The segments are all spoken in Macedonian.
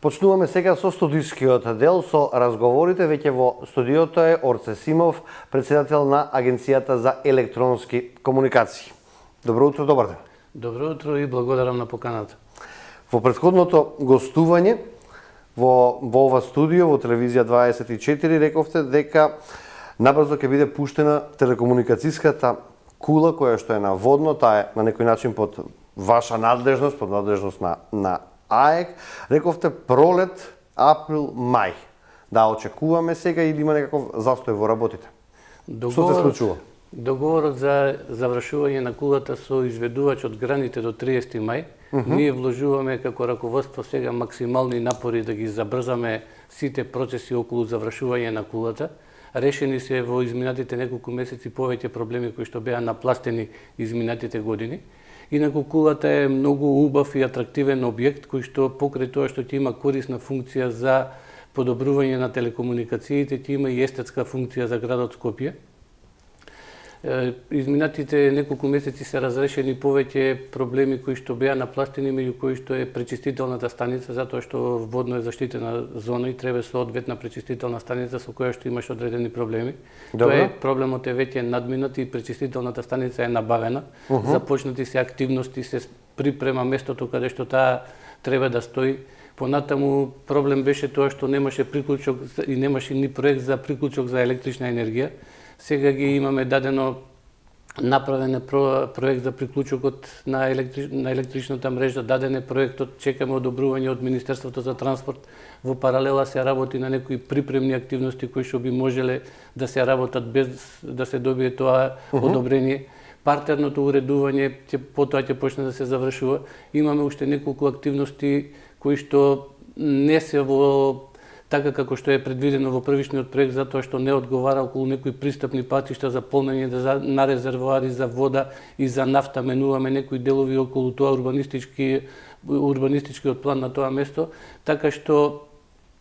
Почнуваме сега со студискиот дел, со разговорите. Веќе во студиото е Орце Симов, председател на Агенцијата за електронски комуникации. Добро утро, добар ден. Добро утро и благодарам на поканата. Во претходното гостување во ова студио, во телевизија 24, рековте дека набрзо ќе биде пуштена телекомуникацијската кула која што е на водно, таа е на некој начин под ваша надлежност, под надлежност на АЕК. Рековте пролет, април, мај. Да очекуваме сега или има некаков застој во работите? Што се случува? Договорот за завршување на кулата со изведувач од граните до 30 мај, ние вложуваме како раководство сега максимални напори да ги забрзаме сите процеси околу завршување на кулата. Решени се во изминатите неколку месеци повеќе проблеми кои што беа напластени изминатите години. Инаку кулата е многу убав и атрактивен објект кој што покрај тоа што ќе има корисна функција за подобрување на телекомуникациите, ќе има и естетска функција за градот Скопје. Изминатите неколку месеци се разрешени повеќе проблеми кои што беа напластени, меѓу кои што е пречистителната станица, затоа што водно е заштитена зона и треба соодветна пречистителна станица со која што имаш одредени проблеми. Тоа е проблемот е веќе надминат и пречистителната станица е набавена. Започнати се активности, се припрема местото каде што таа треба да стои. Понатаму проблем беше тоа што немаше приклучок и немаше ни проект за приклучок за електрична енергија. Сега ги имаме дадено направен проект за приклучокот на електричната мрежа, даден е проектот, чекаме одобрување од Министерството за транспорт. Во паралела се работи на некои припремни активности кои што би можеле да се работат без да се добие тоа одобрение. Партерното уредување потоа ќе почне да се завршува. Имаме уште неколку активности кои што не се во така како што е предвидено во првичниот проект, затоа што не одговара околу некои пристапни патишта за полнење на резервоари за вода и за нафта. Менуваме некои делови околу тоа урбанистичкиот план на тоа место, така што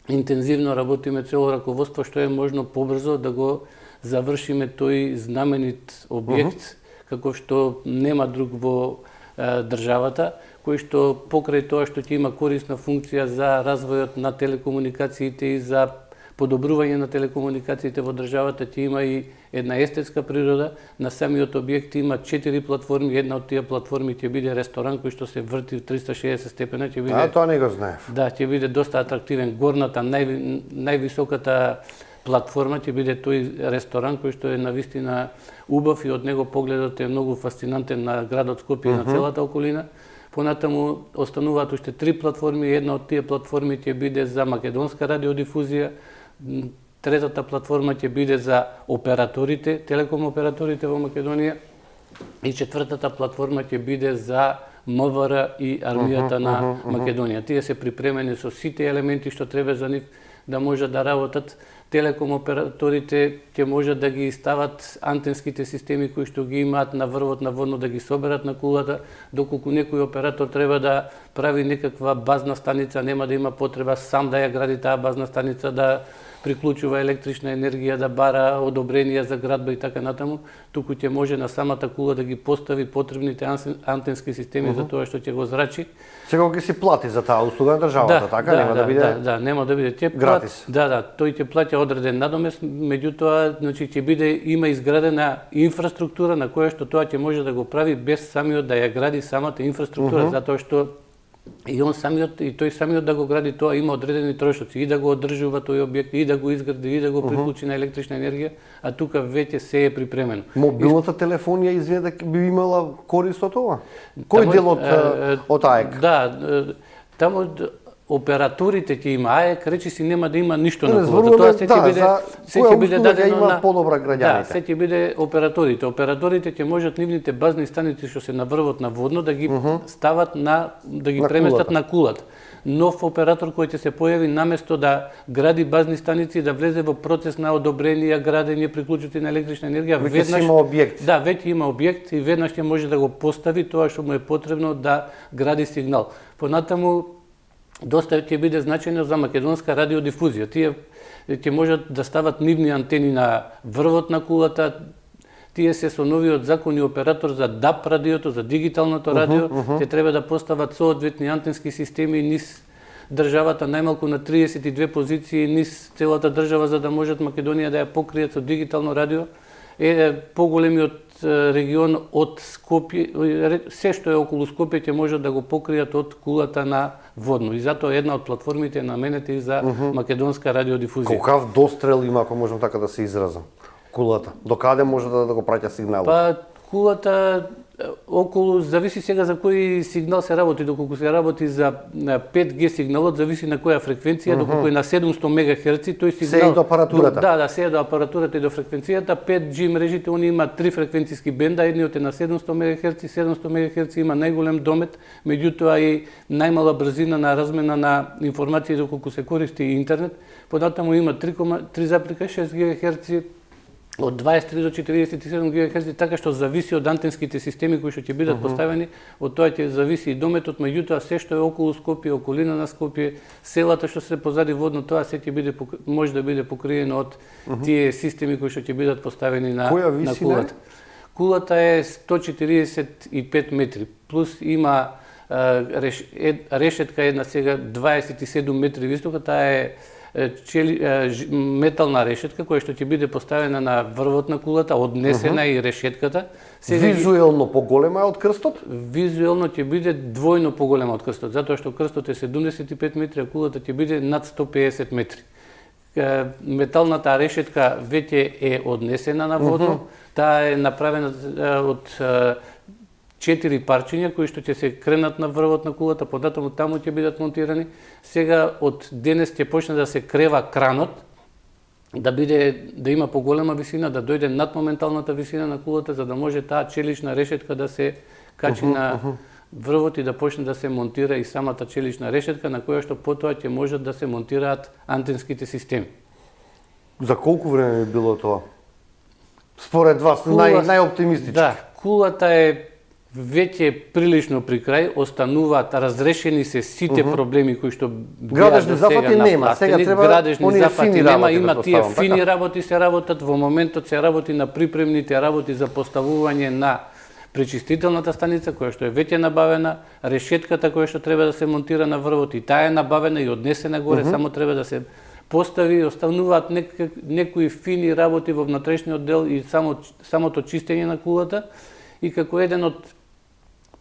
интензивно работиме цело раководство што е можно побрзо да го завршиме тој знаменит објект, како што нема друг во државата, кој што покрај тоа што ќе има корисна функција за развојот на телекомуникациите и за подобрување на телекомуникациите во државата, ќе има и една естетска природа. На самиот објект има 4 платформи, една од тие платформи ќе биде ресторан кој што се врти 360 степена, ќе биде тоа не го знаев. Да, ќе биде доста атрактивен. Горната највисоката платформа ќе биде тој ресторан кој што е навистина убав и од него погледот е многу фасцинантен на градот Скопје и на целата околина. Понатаму остануваат уште 3 платформи, една од тие платформи ќе биде за македонска радиодифузија, третата платформа ќе биде за операторите, телеком операторите во Македонија и четвртата платформа ќе биде за МВР и армијата на Македонија. Тие се припремени со сите елементи што треба за нив да можат да работат. Телеком операторите ќе можат да ги стават антенските системи кои што ги имаат на врвот на водно да ги соберат на кулата, доколку некој оператор треба да прави некаква базна станица, нема да има потреба сам да ја гради таа базна станица, да приклучува електрична енергија, да бара одобренија за градба и така натаму, туку ќе може на самата кула да ги постави потребните антенски системи за тоа што ќе го зрачи. Сега ќе си плати за таа услуга на државата, така? Нема да биде нема да биде гратис. Тој ќе плаќа одреден надомест, меѓутоа, значи ќе биде има изградена инфраструктура на која што тоа ќе може да го прави без самиот да ја гради самата инфраструктура, затоа што и тој самиот да го гради тоа има одредени трошоци и да го одржува тој објект и да го изгради и да го приклучи на електрична енергија, а тука веќе се е припремено. Мобилната телефонија изведа би имала корист од тоа? Кој дел од АЕК? Да, таму операторите ќе има АЕК, речиси нема да има ништо на кулата. Тоа се ќе биде дадено на подобра граѓаните. Да, се ќе биде операторите. Операторите ќе можат нивните базни станици што се на врвот на водно да ги стават да ги преместат на кулата. Нов оператор кој ќе се појави наместо да гради базни станици, да влезе во процес на одобрение, градење, приклучоци на електрична енергија, веднаш има објект. Да, веќе има објект и веднаш ќе може да го постави тоа што му е потребно да гради сигнал. Понатаму доста ќе биде значајно за македонска радиодифузија. Тие ќе можат да стават нивни антени на врвот на кулата. Тие се со новиот закон и оператор за DAB радиото, за дигиталното радио, те треба да постават соодветни антенски системи низ државата најмалку на 32 позиции низ целата држава за да можат Македонија да ја покријат со дигитално радио. Поголемиот регион од Скопје, се што е околу Скопје ќе можат да го покријат од кулата на Водно. И затоа една од платформите е наменета и за македонска радиодифузија. Колкав дострел има, ако можам така да се изразам? Кулата. До каде може да го праќа сигналот? Па кулата околу, зависи сега за кој сигнал се работи, доколку се работи за 5G сигналот, зависи на која фреквенција, доколку е на 700 МГц, тој сигнал... Се и до апаратурата. Да, се е до апаратурата и до фреквенцијата. 5G мрежите, они има 3 фреквенциски бенда, едниот е на 700 МГц, 700 МГц има најголем домет, меѓутоа и најмала брзина на размена на информации доколку се користи интернет. Понатаму има 3,6 ГГц, од 23 до 47 ГГц, така што зависи од антенските системи кои што ќе бидат поставени, од тоа ќе зависи и дометот, меѓутоа се што е околу Скопје, околина на Скопје, селата што се позади Водно, тоа се ќе биде може да биде покриено од тие системи кои што ќе бидат поставени на кулата. Кулата е 145 метри, плюс има решетка една сега 27 метри висока, таа е метална решетка која што ќе биде поставена на врвот на кулата, однесена и решетката. Сега визуелно поголема е од крстот? Визуелно ќе биде двојно поголема од крстот, затоа што крстот е 75 метри, а кулата ќе биде над 150 метри. Металната решетка веќе е однесена на Водно, таа е направена од 4 парчиња кои што ќе се кренат на врвот на кулата, понатаму таму ќе бидат монтирани. Сега од денес ќе почне да се крева кранот, да има поголема висина, да дојде над моменталната висина на кулата, за да може таа челична решетка да се качи на врвот и да почне да се монтира и самата челична решетка, на која што потоа ќе можат да се монтираат антенските системи. За колку време би било тоа? Според вас, најоптимистички? Да, кулата е веќе прилично при крај, остануваат разрешени се сите проблеми кои што градежни зафати нема, сега треба градежни зафати нема, има тие фини така? работи се работат, во моментот се работи на припремните работи за поставување на пречистителната станица која што е веќе набавена, решетката која што треба да се монтира на врвот и таа е набавена и однесена горе, само треба да се постави, остануваат некои фини работи во внатрешниот дел и самото чистење на кулата и како еден од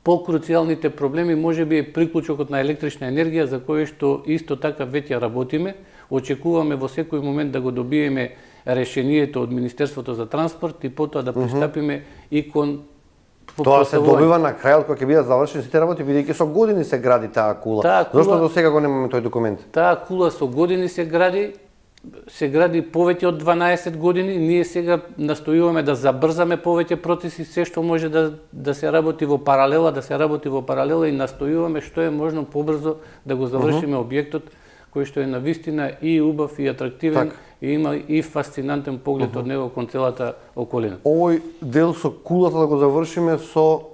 покруцијалните проблеми можеби е приклучокот на електрична енергија за кој што исто така веќе работиме. Очекуваме во секој момент да го добиеме решението од Министерството за транспорт и потоа да пристапиме и кон Тоа се добива на крајот кога ќе бидат завршени сите работи, бидејќи со години се гради таа кула. Зошто до сега го немаме тој документ? Таа кула со години се гради повеќе од 12 години. Ние сега настојуваме да забрзаме повеќе процеси, се што може да се работи во паралела, и настојуваме што е можно побрзо да го завршиме објектот кој што е навистина и убав и атрактивен, и има и фасцинантен поглед од него кон целата околина. Овој дел со кулата да го завршиме со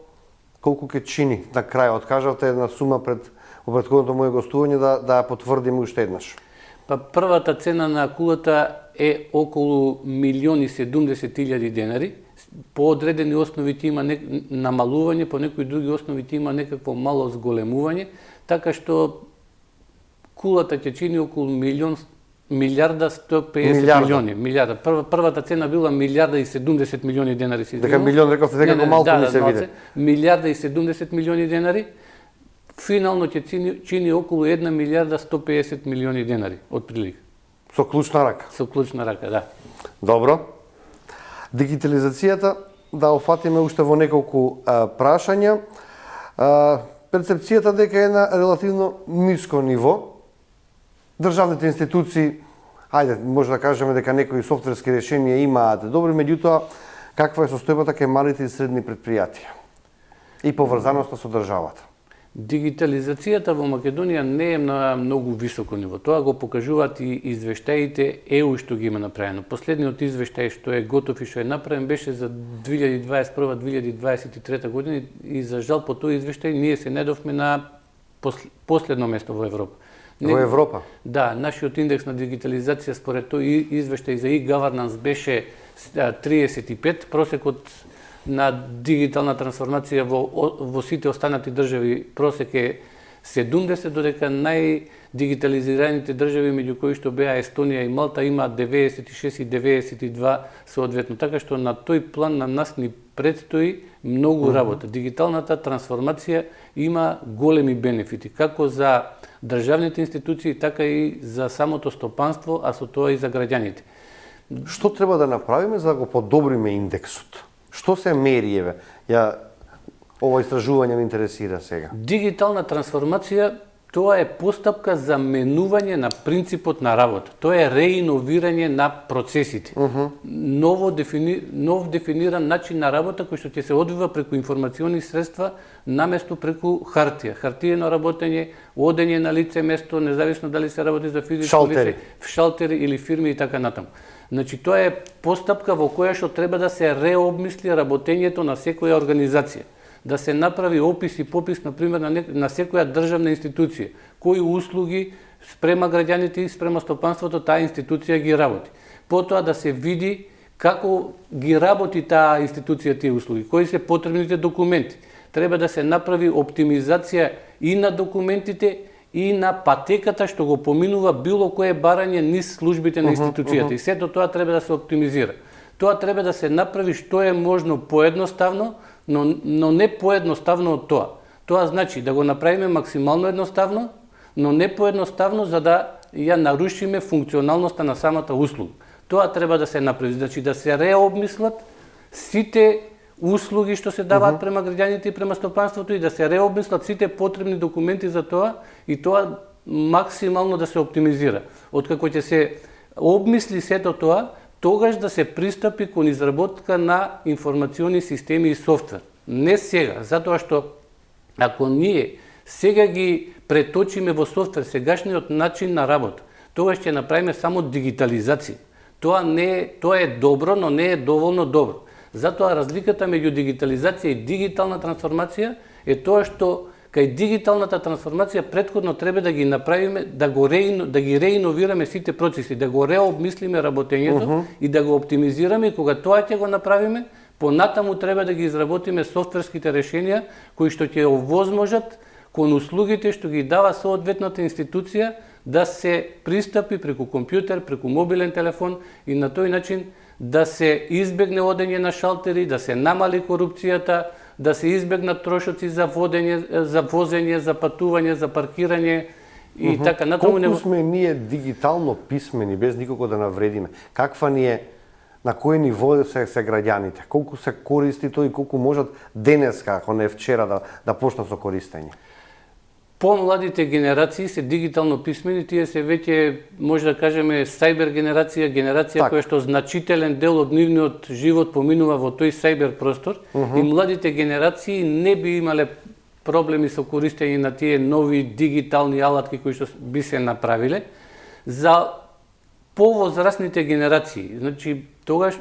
колку ќе чини на крајот? Кажавте една сума пред претходното мое гостување да ја потврдиме уште еднаш. Па првата цена на кулата е околу 1.070.000 денари. По одредени основи ќе има намалување, по некои други основи ќе има некакво мало зголемување, така што кулата ќе чини околу милиарда 150 милиони. Првата цена била 1.070 милиони денари. Дека милион рековте дека малку ми се виде. 1.070 милиони денари. Финално ќе чини околу 1.150 милиони денари, од прилика. Со клучна рака? Со клучна рака, да. Добро. Дигитализацијата, да офатиме уште во неколку прашања. Перцепцијата дека е на релативно ниско ниво. Државните институции, може да кажеме дека некои софтверски решенија имаат добри, меѓутоа, каква е состојбата кај малите и средни предпријатија и поврзаноста со државата? Дигитализацијата во Македонија не е на многу високо ниво. Тоа го покажуваат и извештаите ЕУ што ги има направено. Последниот извештај што е готов и што е направен беше за 2021-2023 година и за жал по тој извештај ние се најдовме на последно место во Европа. Во Европа? Да, нашиот индекс на дигитализација според тој извештај за e-governance беше 35, просекот на дигитална трансформација во сите останати држави просек е 70 додека најдигитализираните држави меѓу кои што беа Естонија и Малта имаат 96 и 92 соодветно. Така што на тој план на нас ни предстои многу работа. Дигиталната трансформација има големи бенефити, како за државните институции, така и за самото стопанство, а со тоа и за граѓаните. Што треба да направиме за да го подобриме индексот? Што се мери, еве? Ова истражување ме интересира сега. Дигитална трансформација, тоа е постапка за менување на принципот на работа. Тоа е реиновирање на процесите. Нов дефиниран начин на работа кој што ќе се одвива преку информациони средства наместо преку хартија. Хартиено работење, одење на лице место, независно дали се работи за физичко лице, шалтери или фирми и така натаму. Значи, тоа е постапка во која што треба да се реобмисли работењето на секоја организација. Да се направи опис и попис, например, на секоја државна институција, кои услуги спрема граѓаните и спрема стопанството таа институција ги работи. Потоа да се види како ги работи таа институција тие услуги, кои се потребните документи. Треба да се направи оптимизација и на документите и на патеката што го поминува било кое барање низ службите на институцијата. И сето тоа треба да се оптимизира. Тоа треба да се направи што е можно поедноставно, но не поедноставно од тоа. Тоа значи да го направиме максимално едноставно, но не поедноставно за да ја нарушиме функционалноста на самата услуга. Тоа треба да се направи, значи да се реобмислат сите услуги што се даваат према граѓаните и према стопанството и да се реобмислат сите потребни документи за тоа и тоа максимално да се оптимизира. Откако ќе се обмисли сето тоа, тогаш да се пристапи кон изработка на информациони системи и софтвер. Не сега, затоа што ако ние сега ги преточиме во софтвер сегашниот начин на работа, тогаш ќе направиме само дигитализација. Тоа е добро, но не е доволно добро. Затоа разликата меѓу дигитализација и дигитална трансформација е тоа што кај дигиталната трансформација претходно треба да ги направиме, да ги реиновираме сите процеси, да го реобмислиме работењето и да го оптимизираме и кога тоа ќе го направиме, понатаму треба да ги изработиме софтверските решенија кои што ќе овозможат кон услугите што ги дава соодветната институција да се пристапи преку компјутер, преку мобилен телефон и на тој начин да се избегне одење на шалтери, да се намали корупцијата, да се избегнат трошоци за возење, за патување, за паркирање и така натаму. Колку сме ние дигитално писмени без никого да навредиме? Каква ни е, на кој ниво се граѓаните? Колку се користи тој и колку можат денеска, ако не вчера, да почнат со користење? Помладите генерации се дигитално писмени, тие се веќе, може да кажеме, сајбер генерација која што значителен дел од нивниот живот поминува во тој сајбер простор и младите генерации не би имале проблеми со користење на тие нови дигитални алатки кои што би се направиле. За повозрастните генерации, значи тогаш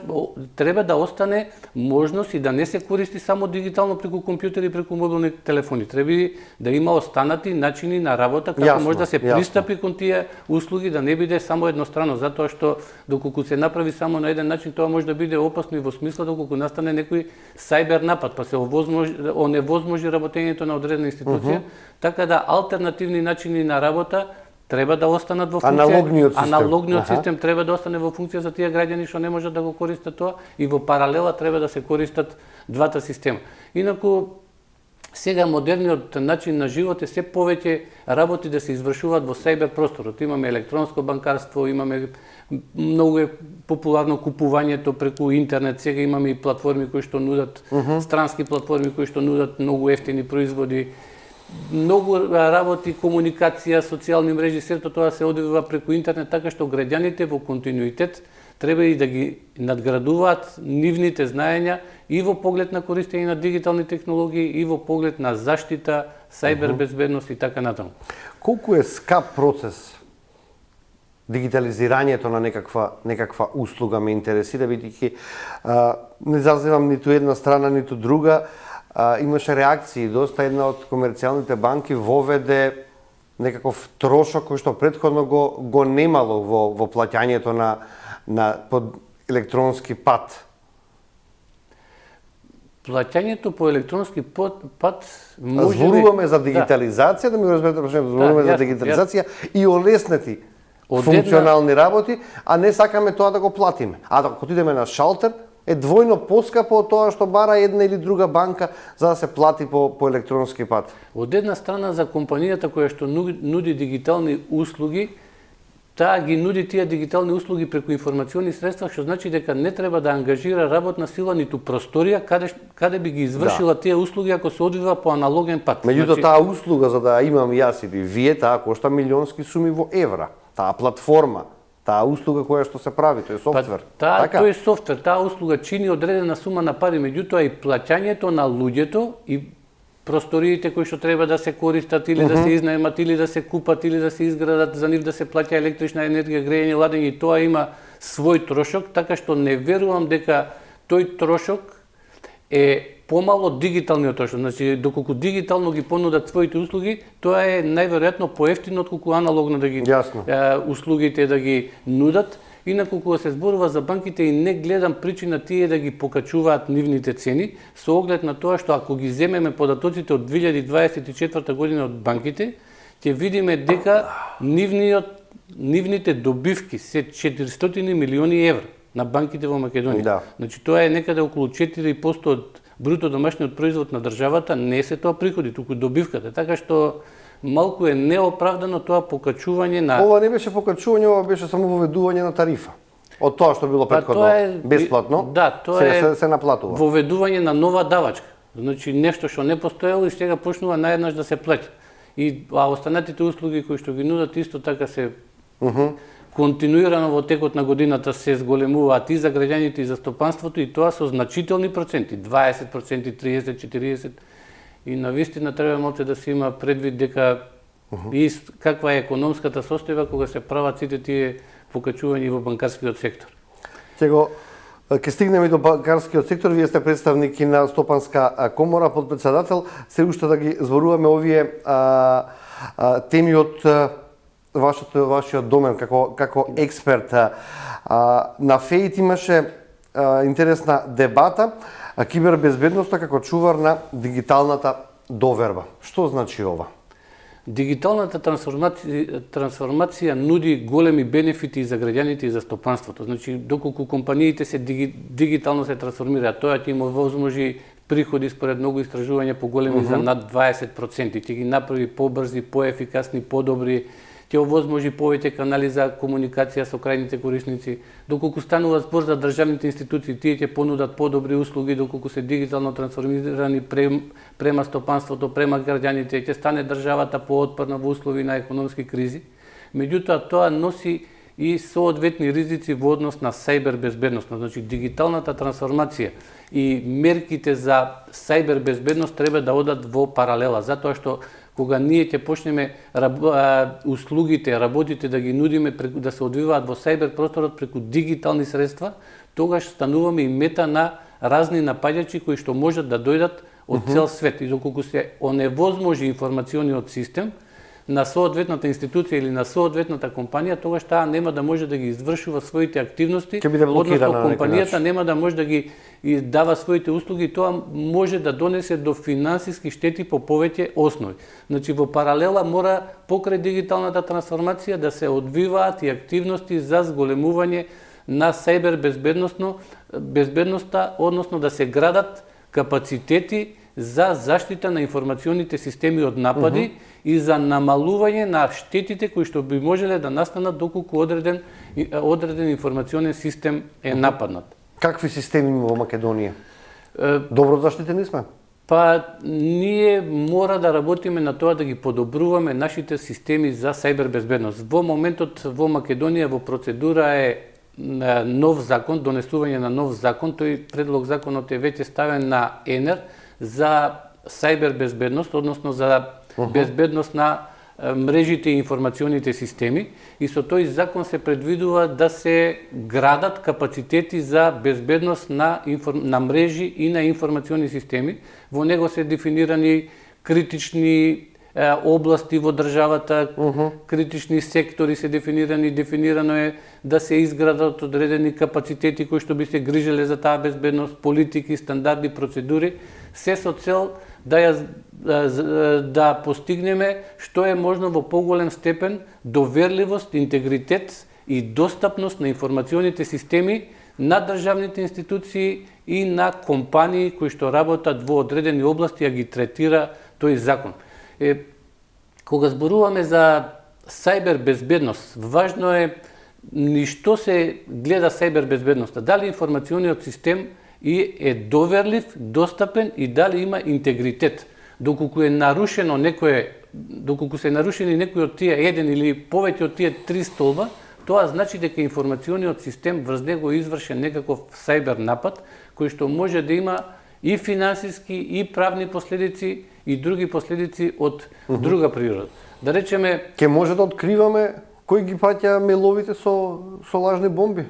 треба да остане можност и да не се користи само дигитално преку компјутери и преку мобилни телефони. Треба да има останати начини на работа како може да се пристапи кон тие услуги, да не биде само еднострано, затоа што доколку се направи само на еден начин, тоа може да биде опасно и во смисла доколку настане некој сајбер напад, па се оневозможи работењето на одредена институција, така да алтернативни начини на работа треба да останат во функција. Аналогниот систем треба да остане во функција за тие граѓани што не можат да го користат тоа и во паралела треба да се користат двата система. Инаку сега модерниот начин на живот е се повеќе работи да се извршуваат во сајбер просторот. Имаме електронско банкарство, имаме многу е популарно купувањето преку интернет, сега имаме и платформи кои што нудат странски платформи кои што нудат многу ефтини производи. Многу работи, комуникација, социјални мрежи, сето тоа се одвива преку интернет, така што граѓаните во континуитет треба и да ги надградуваат нивните знаења и во поглед на користење на дигитални технологии и во поглед на заштита, сајбер безбедност и така натаму. Колку е скап процес дигитализирањето на некаква услуга, ме интересира, бидејќи не заземам ниту една страна, ниту друга. Имаше реакции, доста една од комерцијалните банки воведе некаков трошок кој што претходно го немало во плаќањето на под електронски пат. Плаќањето по електронски пат може Зборуваме за дигитализација, да ми го разберете, зборуваме за јасно, дигитализација и олеснети Одедна- функционални работи, а не сакаме тоа да го платиме. А ако отидеме на шалтер, е двојно поскапо од тоа што бара една или друга банка за да се плати по електронски пат. Од една страна за компанијата која што нуди дигитални услуги, таа ги нуди тие дигитални услуги преку информациони средства, што значи дека не треба да ангажира работна сила ниту просторија каде би ги извршила тие услуги ако се одвива по аналоген пат. Меѓутоа таа услуга за да ја имам јас или вие, таа кошта милионски суми во евра. Таа платформа, таа услуга која што се прави, тој софтвер. Тој софтвер, таа услуга чини одредена сума на пари, меѓутоа и плаќањето на луѓето и просториите кои што треба да се користат или да се изнаемат или да се купат или да се изградат, за нив да се плаќа електрична енергија, грејење, ладење, и тоа има свој трошок, така што не верувам дека тој трошок е помало дигиталниот трошок. Значи, доколку дигитално ги понудат своите услуги, тоа е најверојатно поевтино отколку аналогно да ги услугите да ги нудат. Инаку кога се зборува за банките и не гледам причина тие да ги покачуваат нивните цени, со оглед на тоа што ако ги земеме податоците од 2024 година од банките, ќе видиме дека нивните добивки се 400 милиони евра на банките во Македонија. Да. Значи тоа е некаде околу 4% од бруто домашниот производ на државата, не се тоа приходи, туку добивката. Така што малку е неоправдано тоа покачување на... Ова не беше покачување, ова беше само воведување на тарифа. Од тоа што било претходно бесплатно, се наплатува. Воведување на нова давачка. Значи нешто што не постоело и сега почнува наеднаш да се плаќа. А останатите услуги кои што ги нудат исто така се континуирано во текот на годината се зголемуваат и за граѓаните и за стопанството, и тоа со значителни проценти, 20%, 30%, 40%. И навистина треба малце да се има предвид дека и каква е економската состојба кога се прават сите тие покачувања во банкарскиот сектор. Ќе стигнеме и до банкарскиот сектор, вие сте представник и на Стопанска комора, подпредседател, се уште да ги зборуваме овие теми од вашиот домен како експерт. На ФЕИТ имаше интересна дебата, кибербезбедноста како чувар на дигиталната доверба. Што значи ова? Дигиталната трансформација нуди големи бенефити за граѓаните и за стопанството. Значи, доколку компаниите се дигитално се трансформираат, тоа ќе им овозможи приходи според многу истражувања поголеми за над 20%. Ќе ги направи побрзи, поефикасни, подобри, ќе овозможи повеќе канали за комуникација со крајните корисници. Доколку станува збор за државните институции, тие ќе понудат подобри услуги, доколку се дигитално трансформирани према стопанството, према граѓаните, ќе стане државата поотпорна во услови на економски кризи. Меѓутоа, тоа носи и соодветни ризици во однос на сајбер безбедност. Значи, дигиталната трансформација и мерките за сајбер безбедност треба да одат во паралела, затоа што кога ние ќе почнеме услугите, работите да ги нудиме, да се одвиваат во сајбер просторот преку дигитални средства, тогаш стануваме и мета на разни напаѓачи кои што можат да дојдат од цел свет. И доколку се оневозможи информациониот систем на соодветната институција или на соодветната компанија, тогаш таа нема да може да ги извршува своите активности, односно компанијата нема да може да ги дава своите услуги, и тоа може да донесе до финансиски штети по повеќе основи. Значи, во паралела мора покрај дигиталната трансформација да се одвиваат и активности за зголемување на сајбер безбедноста, односно да се градат капацитети за заштита на информационите системи од напади и за намалување на штетите кои што би можеле да настанат доколку одреден информационен систем е нападнат. Какви системи има во Македонија? Добро заштитени сме? Па, ние мора да работиме на тоа да ги подобруваме нашите системи за сајбер безбедност. Во моментот во Македонија во процедура е нов закон, донесување на нов закон, тој предлог законот е веќе ставен на ЕНЕР за сајбер безбедност, односно за безбедност на мрежите и информационите системи, и со тој закон се предвидува да се градат капацитети за безбедност на мрежи и на информациони системи. Во него се дефинирани критични области во државата, критични сектори се дефинирани, дефинирано е да се изградат одредени капацитети кои што би се грижеле за таа безбедност, политики, стандарди, процедури, се со цел да постигнеме што е можно во поголем степен доверливост, интегритет и достапност на информационите системи на државните институции и на компании кои што работат во одредени области, а ги третира тој закон. Кога зборуваме за сајбер безбедност, важно е ни што се гледа сајбер безбедноста. Дали информациониот систем е доверлив, достапен и дали има интегритет. Доколку се нарушени некои од тие еден или повеќе од тие три столба, тоа значи дека информациониот систем врз него извршен некаков сајбер напад, кој што може да има и финансиски, и правни последици, и други последици од друга природа. Да речеме... Ке може да откриваме кој ги паќа мејловите со лажни бомби?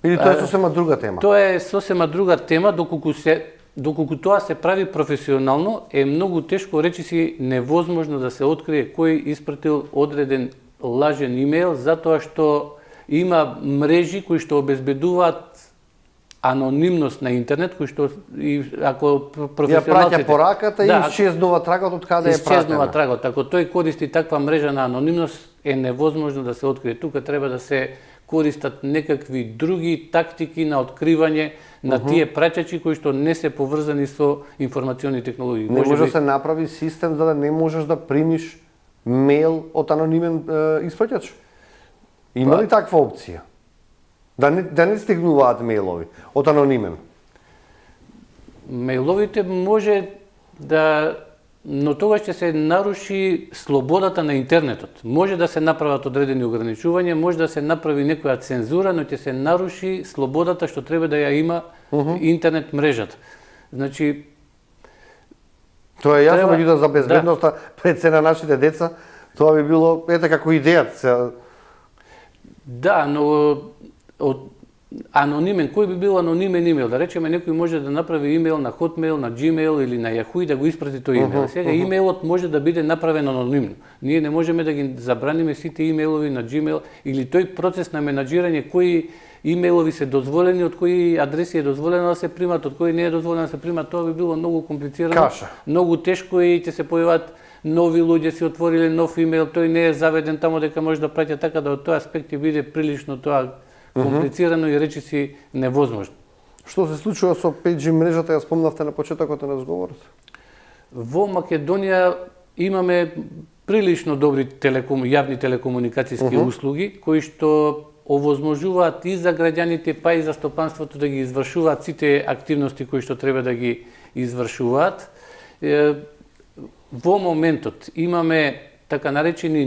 Или тоа е сосема друга тема? Тоа е сосема друга тема, доколку тоа се прави професионално, е многу тешко, речиси невозможно да се открие кој испратил одреден лажен имејл, затоа што има мрежи кои што обезбедуваат анонимност на интернет, кои што ако професионалците ја праќа пораката и исчезнува трагот од каде е пратена. Исчезнува трагот. Ако тој користи таква мрежа на анонимност, е невозможно да се открие. Тука треба да се користат некакви други тактики на откривање на тие праќачи кои што не се поврзани со информациони технологии. Не може да се направи систем за да не можеш да примиш мејл од анонимен испраќач? Има ли таква опција? Да не стигнуваат мејлови од анонимен? Мејловите може да... Но тогаш ќе се наруши слободата на интернетот. Може да се направат одредени ограничувања, може да се направи некоја цензура, но ќе се наруши слободата што треба да ја има интернет мрежата. Значи, тоа е јасно, меѓутоа за безбедноста пред се на нашите деца, тоа би било како идеја. Да, но анонимен, кој би бил анонимен имејл? Да речеме, некој може да направи имејл на Hotmail, на Gmail или на Yahoo и да го испрати тој имејл. Сега имејлот може да биде направен анонимно. Ние не можеме да ги забраниме сите имејлови на Gmail или тој процес на менаџирање кои имејлови се дозволени, од кои адреси е дозволено да се примат, од кои не е дозволено да се примат, тоа би било многу комплицирано, каша. Многу тешко и ќе се појават нови луѓе си отвориле нов имејл, тој не е заведен таму дека може да праќа, така да од тој аспект ќе биде прилично тоа комплицирано и речиси невозможно. Што се случува со 5G мрежата, ја спомнавте на почетокот на разговорот? Во Македонија имаме прилично добри јавни телекомуникацијски услуги, кои што овозможуваат и за граѓаните, па и за стопанството да ги извршуваат сите активности кои што треба да ги извршуваат. Во моментот имаме така наречена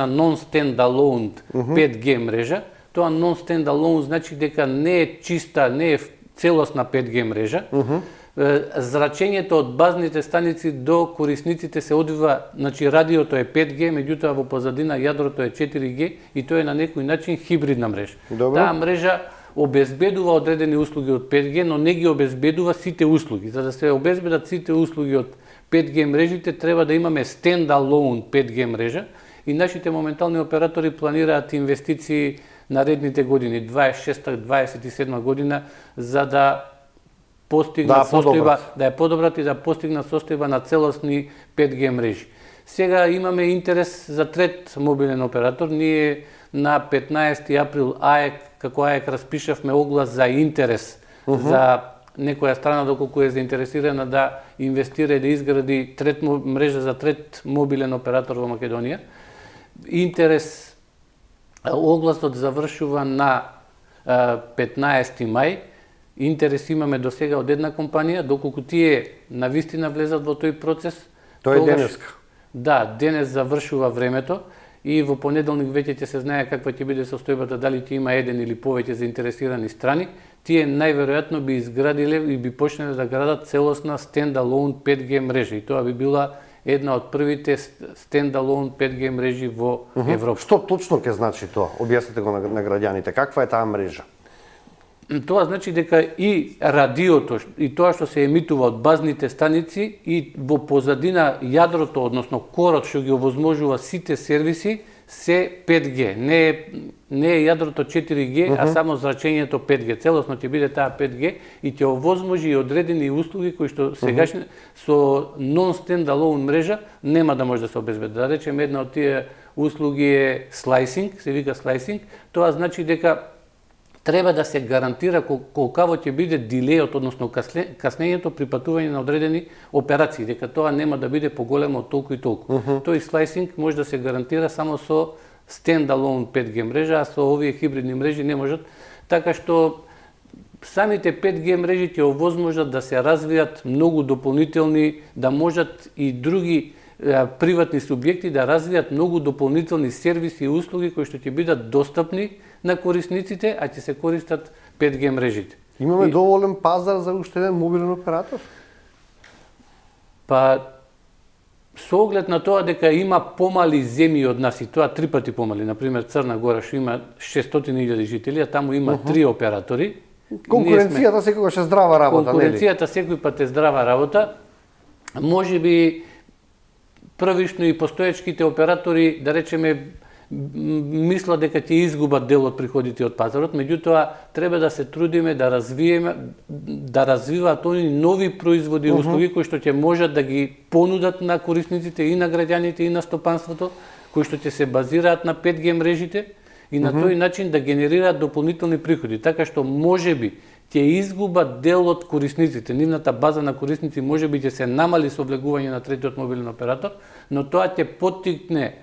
non-standalone 5G мрежа. Тоа non-standalone значи дека не е чиста, не е целосна 5G мрежа. Зрачењето од базните станици до корисниците се одвива, значи радиото е 5G, меѓутоа во позадина јадрото е 4G и тоа е на некој начин хибридна мрежа. Таа мрежа обезбедува одредени услуги од 5G, но не ги обезбедува сите услуги. За да се обезбедат сите услуги од 5G мрежите, треба да имаме standalone 5G мрежа и нашите моментални оператори планираат инвестиции наредните години, 26-27 година, за да постигнат состојба, да ја подобрат и да постигнат состојба на целосни 5G мрежи. Сега имаме интерес за трет мобилен оператор. Ние на 15 април како АЕК распишавме оглас за интерес за некоја страна доколку е заинтересирана да инвестира и да изгради мрежа за трет мобилен оператор во Македонија. Огласот завршува на 15 мај. Интерес имаме до сега од една компанија, доколку тие навистина влезат во тој процес. Тоа е денеска. Да, денес завршува времето и во понеделник веќе ќе се знае каква ќе биде состојбата, дали ќе има еден или повеќе заинтересирани страни. Тие најверојатно би изградиле и би почнале да градат целосна standalone 5G мрежа и тоа би била една од првите standalone 5G мрежи во Европа. Што точно ќе значи тоа? Објаснете го на граѓаните. Каква е таа мрежа? Тоа значи дека и радиото и тоа што се емитува од базните станици и во позадина јадрото, односно корот што ги овозможува сите сервиси се 5G. Не е јадрото 4G, а само зрачењето 5G. Целосно ќе биде таа 5G и ќе овозможи и одредени услуги кои што сегашни со non-standalone мрежа нема да може да се обезбедат. Да речеме, една од тие услуги е слайсинг, се вика слайсинг. Тоа значи дека треба да се гарантира колкаво ќе биде дилејот, односно каснењето при патување на одредени операции, дека тоа нема да биде поголемо од толку и толку. Тој слайсинг може да се гарантира само со standalone 5G мрежа, а со овие хибридни мрежи не можат, така што самите 5G мрежи ќе овозможат да се развијат многу дополнителни, да можат и други приватни субјекти да развијат многу дополнителни сервиси и услуги кои што ќе бидат достапни на корисниците, а ќе се користат 5G мрежите. Имаме доволен пазар за уште еден мобилен оператор? Па, со оглед на тоа дека има помали земји од нас, и тоа 3 пати помали, например Црна Гора што има 600.000 жители, а таму има 3 оператори. Конкуренцијата секогаш е здрава работа, нели? Конкуренцијата секој пат е здрава работа. Можеби првично и постоечките оператори, да речеме, мислат дека ќе изгубат дел од приходите од пазарот, меѓутоа треба да се трудиме да развиваат они нови производи и услуги кои што ќе можат да ги понудат на корисниците и на граѓаните и на стопанството, кои што ќе се базираат на 5G мрежите и на тој начин да генерираат дополнителни приходи, така што можеби ќе изгубат дел од корисниците, нивната база на корисници можеби ќе се намали со влегување на третиот мобилен оператор, но тоа ќе поттикне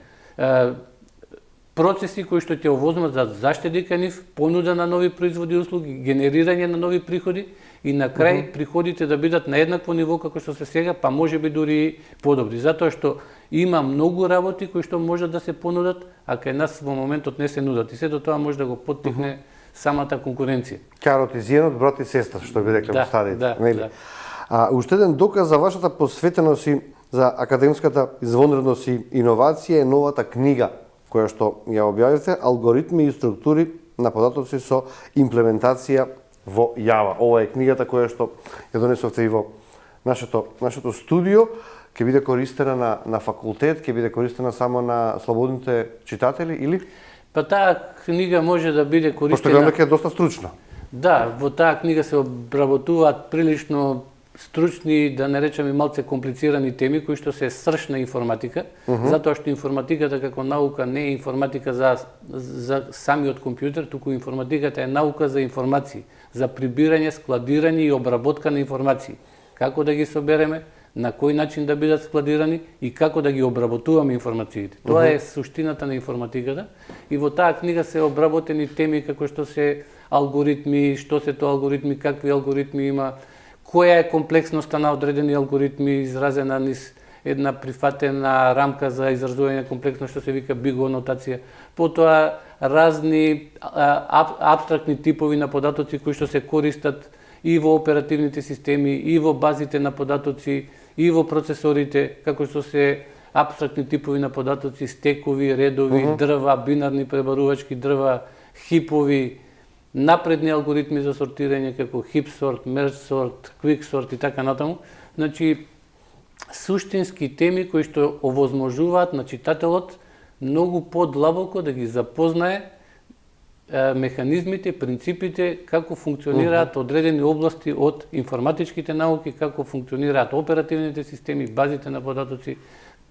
процеси кои што ќе овозможат заштеди кај нив, понуда на нови производи и услуги, генерирање на нови приходи и на крај приходите да бидат на еднакво ниво како што се сега, па можеби дури подобри, затоа што има многу работи кои што можат да се понудат, а кај нас во моментот не се нудат и сето тоа може да го поттикне самата конкуренција. Карот и зијанот, брат и сестра, што би рекле во старите, нели? Да. Уште еден доказ за вашата посветеност и за академската извонредност и иновација е новата книга која што ја објавивте, алгоритми и структури на податоци со имплементација во Java. Ова е книгата која што ја донесовте и во нашето студио, ќе биде користена на факултет, ќе биде користена само на слободните читатели или? Па таа книга може да биде користена. Пошто гледам дека е доста стручна. Да, во таа книга се обработуваат прилично стручни, да не речеме малце комплицирани теми кои што се срж на информатика, затоа што информатиката како наука не е информатика за самиот компјутер, туку информатиката е наука за информации, за прибирање, складирање и обработка на информации. Како да ги собереме, на кој начин да бидат складирани и како да ги обработуваме информациите. Тоа е суштината на информатиката и во таа книга се обработени теми како што се алгоритми, што се тоа алгоритми, какви алгоритми има, која е комплексноста на одредени алгоритми изразена низ една прифатена рамка за изразување комплексност што се вика big O нотација. Потоа разни апстрактни типови на податоци кои што се користат и во оперативните системи, и во базите на податоци, и во процесорите, како што се апстрактни типови на податоци, стекови, редови, дрва, бинарни пребарувачки дрва, хипови, напредни алгоритми за сортирање како hip sort, merge sort, quick sort и така натаму. Значи, суштински теми кои што овозможуваат на читателот многу подлабоко да ги запознае механизмите, принципите, како функционираат одредени области од информатичките науки, како функционираат оперативните системи, базите на податоци,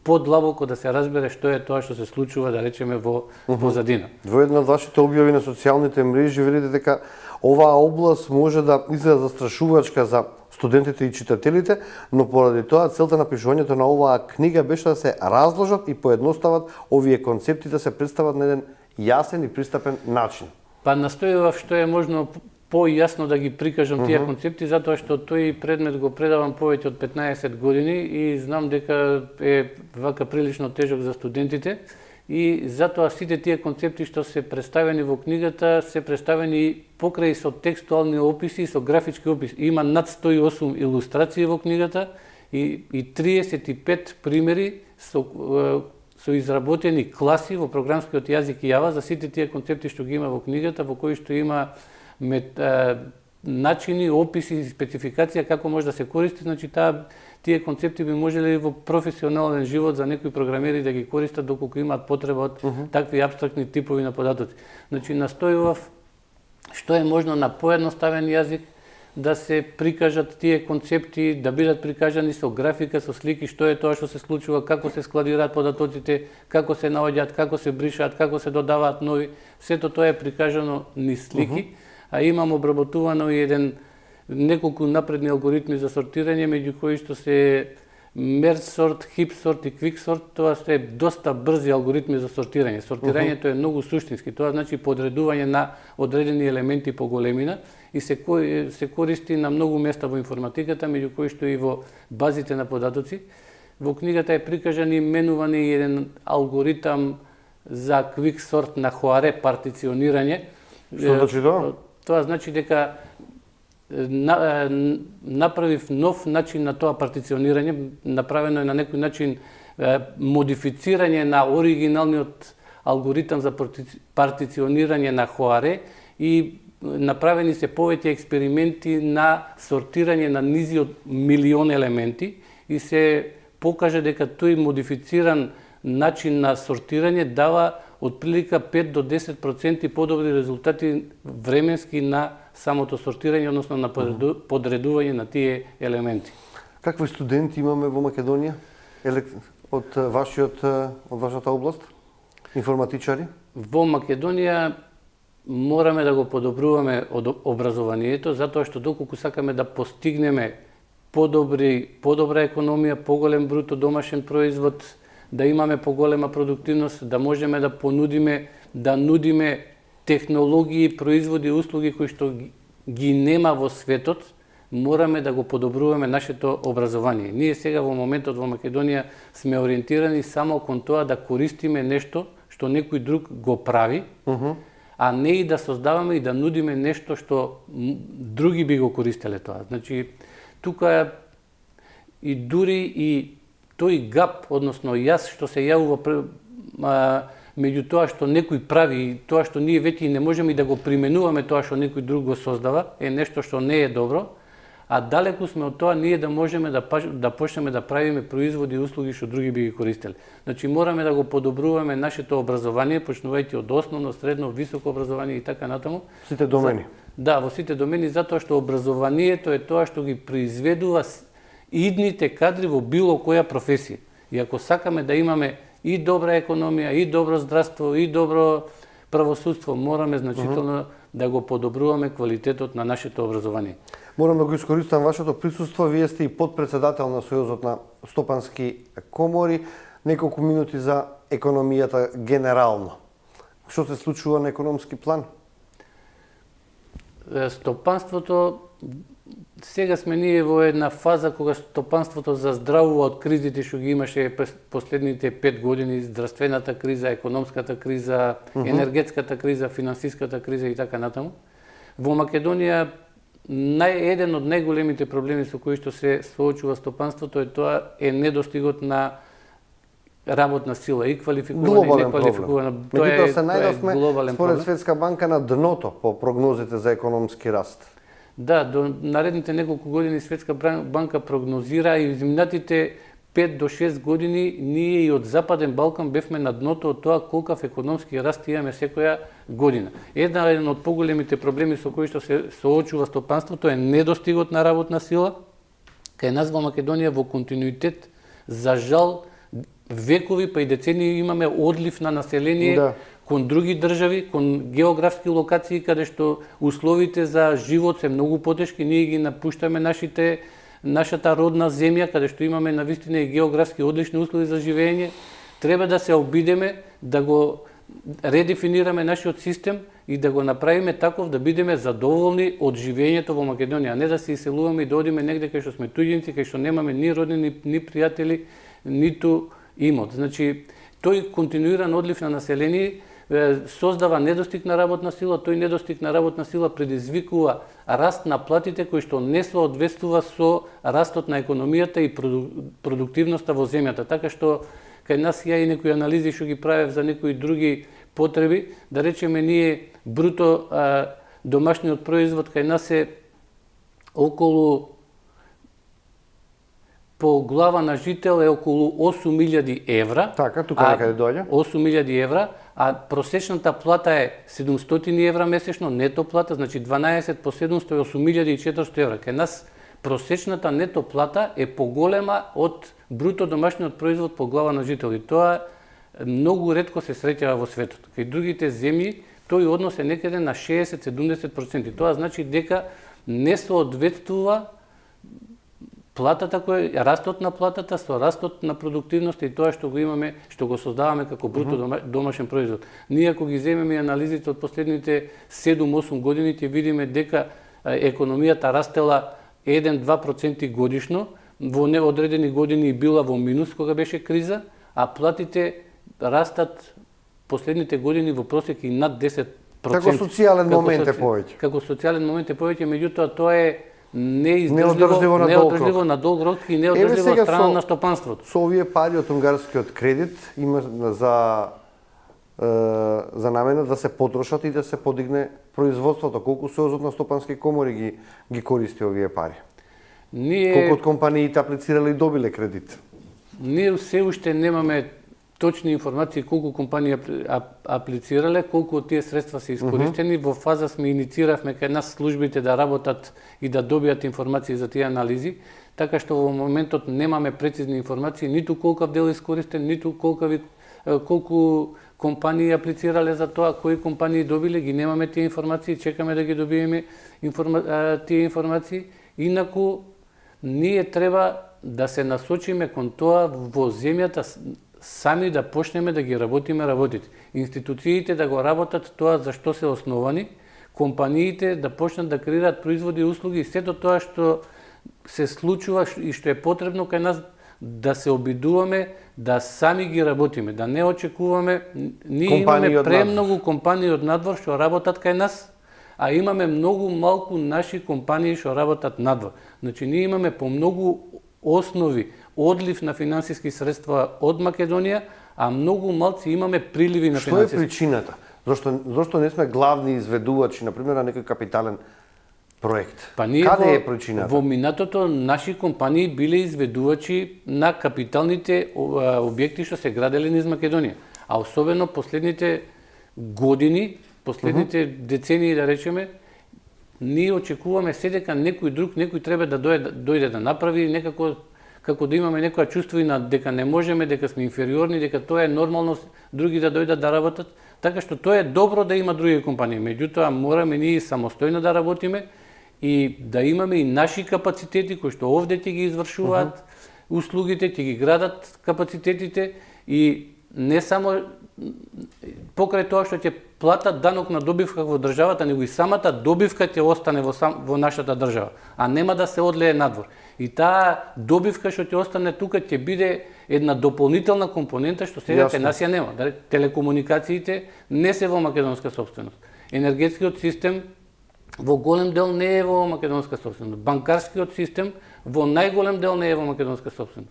подлабоко да се разбере што е тоа што се случува, да речеме, во позадина. Во една од вашите објави на социјалните мрежи велите дека оваа област може да изгледа застрашувачка за студентите и читателите, но поради тоа целта на пишувањето на оваа книга беше да се разложат и поедностават овие концепти да се представат на еден јасен и пристапен начин. Па настојував што е можно појасно да ги прикажам тие концепти, затоа што тој предмет го предавам повеќе од 15 години и знам дека е вака прилично тежок за студентите и затоа сите тие концепти што се представени во книгата се представени покрај со текстуални описи и со графички описи. Има над 108 илустрации во книгата и 35 примери со изработени класи во програмскиот јазик Java за сите тие концепти што ги има во книгата, во кои што има начини, описи и спецификација како може да се користи, значи тие концепти би можеле во професионален живот за некои програмери да ги користат доколку имаат потреба од такви апстрактни типови на податоци. Значи настојував што е можно на поедноставен јазик да се прикажат тие концепти, да бидат прикажани со графика, со слики, што е тоа што се случува, како се складираат податоците, како се наоѓаат, како се бришаат, како се додаваат нови. Сето тоа е прикажано низ слики, а имам обработувано и неколку напредни алгоритми за сортирање, меѓу кои што се merge sort, heap sort и quick sort, тоа се доста брзи алгоритми за сортирање. Сортирањето е многу суштински, тоа значи подредување на одредени елементи по големина и се користи на многу места во информатиката, меѓу кои што и во базите на податоци. Во книгата е прикажан и менуван и еден алгоритам за quick sort на Хуаре партиционирање. Што значи тоа? Тоа значи дека направив нов начин на тоа партиционирање, направено е на некој начин модифицирање на оригиналниот алгоритам за партиционирање на Хуаре и направени се повеќе експерименти на сортирање на низи од милион елементи и се покажа дека тој модифициран начин на сортирање дава отприлика 5 до 10% подобри резултати временски на самото сортирање, односно на подредување на тие елементи. Какви студенти имаме во Македонија од вашата област? Информатичари? Во Македонија мораме да го подобруваме од образованието, затоа што доколку сакаме да постигнеме подобра економија, поголем бруто домашен производ, да имаме поголема продуктивност, да можеме да нудиме технологии, производи, услуги кои што ги нема во светот, мораме да го подобруваме нашето образование. Ние сега во моментот во Македонија сме ориентирани само кон тоа да користиме нешто што некој друг го прави, а не и да создаваме и да нудиме нешто што други би го користеле тоа. Значи, тука и дури и тој гап, односно јас што се јавува меѓу тоа што некој прави и тоа што ние веќе не можеме и да го применуваме тоа што некој друг го создава, е нешто што не е добро, а далеку сме од тоа ние да можеме да почнеме да правиме производи и услуги што други би ги користеле. Значи мораме да го подобруваме нашето образование, почнувајќи од основно, средно, високо образование и така натаму. Сите домени. Да, во сите домени, затоа што образованието е тоа што ги произведува идните кадри во било која професија. И ако сакаме да имаме и добра економија, и добро здравство, и добро правосудство, мораме значително да го подобруваме квалитетот на нашето образование. Морам да го искористам вашето присуство. Вие сте и подпредседател на Сојузот на стопански комори. Неколку минути за економијата генерално. Што се случува на економски план? Стопанството, сега сме ние во една фаза кога стопанството заздравува од кризите што ги имаше последните 5 години, здравствената криза, економската криза, енергетската криза, финансиската криза и така натаму. Во Македонија еден од најголемите проблеми со кои што се соочува стопанството е недостигот на работна сила, и квалификувана и неквалификувана. Тоа е глобален проблем. Според Светска банка на дното по прогнозите за економски раст. Да, до наредните неколку години Светска банка прогнозира и изминатите 5 до 6 години ние и од Западен Балкан бевме на дното од тоа колкав економски раст имаме секоја година. Еден од поголемите проблеми со кои што се соочува стопанството е недостигот на работна сила. Кај нас во Македонија во континуитет, за жал, векови па и децении имаме одлив на население кон други држави, кон географски локации каде што условите за живот се многу потешки, ние ги напуштаме нашата родна земја, каде што имаме навистина и географски одлични услови за живење. Треба да се обидеме да го редефинираме нашиот систем и да го направиме таков да бидеме задоволни од живењето во Македонија, а не да се иселуваме и да одиме негде кај што сме туѓинци, кај што немаме ни роднини, ни пријатели, ниту имот. Значи, тој континуиран одлив на население создава недостиг на работна сила, тој недостиг на работна сила предизвикува раст на платите кој што не соодветствува со растот на економијата и продуктивноста во земјата. Така што кај нас ја и некои анализи што ги правев за некои други потреби, да речеме ние бруто домашниот производ кај нас е околу по глава на жител е околу 8.000 евра. Така, тука некаде доаѓа. 8.000 евра, а просечната плата е 700 евра месечно, нето плата, значи 12 по 700 е 8.400 евра. Кај нас просечната нето плата е поголема од бруто домашниот производ по глава на жител. И тоа многу ретко се среќава во светот. Кај другите земји тој однос е некаде на 60-70%. Тоа значи дека не соодветствува платата растот на платата со растот на продуктивноста и тоа што го имаме, што го создаваме како бруто домашен производ. Ние ако ги земеме анализите од последните 7-8 години, ќе видиме дека економијата растела 1-2% годишно, во неодредени години била во минус кога беше криза, а платите растат последните години во просек и над 10%. Како социјален момент е повеќе. Како социјален момент е повеќе, меѓутоа тоа е неодржливо на долг рок и неодржливо од страна на стопанството. Со овие пари од унгарскиот кредит има за намена да се потрошат и да се подигне производството. Колку Сојузот на стопански комори ги користи овие пари? Колку од компаниите аплицирале и добиле кредит? Ние се уште немаме точни информации колку компании аплицирале, колку од тие средства се искористени. Во фаза сме иницииравме кај нас службите да работат и да добијат информации за тие анализи, така што во моментот немаме прецизни информации, ниту колкав дел искористен, ниту колку компании аплицирале за тоа, кои компании добиле, ги немаме тие информации, чекаме да ги добиеме тие информации. Инаку, ние треба да се насочиме кон тоа во земјата сами да почнеме да ги работиме работите. Институциите да го работат тоа за што се основани, компаниите да почнат да креираат производи и услуги и сето тоа што се случува и што е потребно кај нас да се обидуваме да сами ги работиме, да не очекуваме. Ние имаме премногу компании од надвор што работат кај нас, а имаме многу малку наши компании што работат надвор. Значи ние имаме по многу основи одлив на финансиски средства од Македонија, а многу малци имаме приливи на финансиски. Што е причината? Зошто не сме главни изведувачи, например, на некој капитален проект? Каде е причината? Во минатото наши компании биле изведувачи на капиталните објекти што се граделе низ Македонија. А особено последните години, последните децении да речеме, ние очекуваме седека некој треба да дојде да направи некако како да имаме некоја чувствина дека не можеме, дека сме инфериорни, дека тоа е нормално други да дојдат да работат, така што тоа е добро да има други компании. Меѓутоа мораме ние самостојно да работиме и да имаме и наши капацитети кои што овде ќе ги извршуваат услугите, ќе ги градат капацитетите и не само покрај тоа што ќе платат данок на добивка во државата, него и самата добивка ќе остане во нашата држава, а нема да се одлее надвор. И таа добивка што ќе остане тука ќе биде една дополнителна компонента што сега кај нас ја нема. Телекомуникациите не се во македонска сопственост. Енергетскиот систем во голем дел не е во македонска сопственост. Банкарскиот систем во најголем дел не е во македонска сопственост.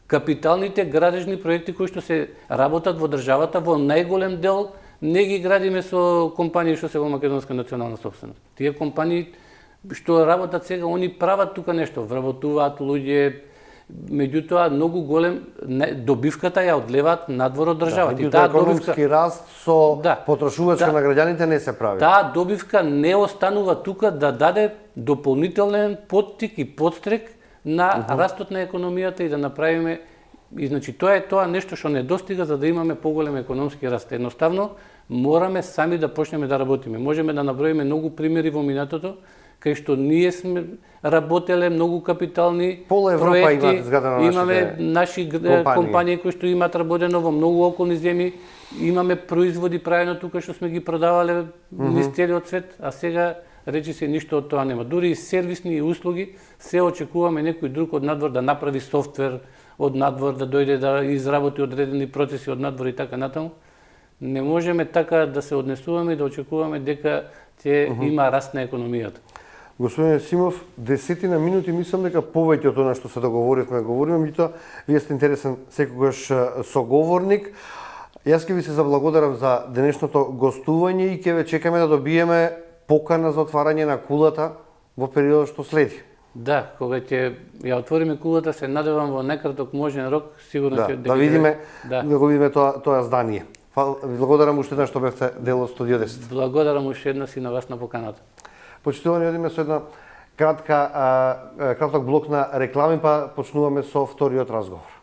Капиталните градежни проекти кои што се работат во државата во најголем дел не ги градиме со компании што се во македонска национална сопственост. Тие компании што работат сега, они прават тука нешто, вработуваат луѓе, меѓутоа многу голем добивката ја одлеваат надвор од државата. И таа економски раст со потрошувачка на граѓаните не се прави. Таа добивка не останува тука да даде дополнителен поттик и подстрек на растот на економијата и да направиме, и значи тоа е тоа нешто што не достига за да имаме поголем економски раст. Едноставно мораме сами да почнеме да работиме. Можеме да наброиме многу примери во минатото кај што ние сме работеле многу капитални проекти, имаме наши компании кои што имаат работено во многу околни земји, имаме производи правено тука што сме ги продавале низ целиот свет, а сега речи се ништо од тоа нема. Дури и сервисни услуги се очекуваме некој друг од надвор да направи софтвер од надвор, да дојде да изработи одредени процеси од надвор и така натаму. Не можеме така да се однесуваме и да очекуваме дека ќе има раст на економијата. Господин Симов, 10 минути мислам дека повеќе од тоа што се договоривме, меѓутоа вие сте интересен секогаш соговорник. Јас ќе ви се заблагодарам за денешното гостување и ќе ве чекаме да добиеме покана за отварање на кулата во периодот што следи. Да, кога ќе ја отвориме кулата, се надевам во некраток можен рок, сигурно ќе Да видиме, да го видиме тоа здание. Благодарам уште еднаш што бевте дел од Студио 10. Благодарам уште еднаш и на вас на поканата. Почитувани, одиме со една краток блок на реклами, па почнуваме со вториот разговор.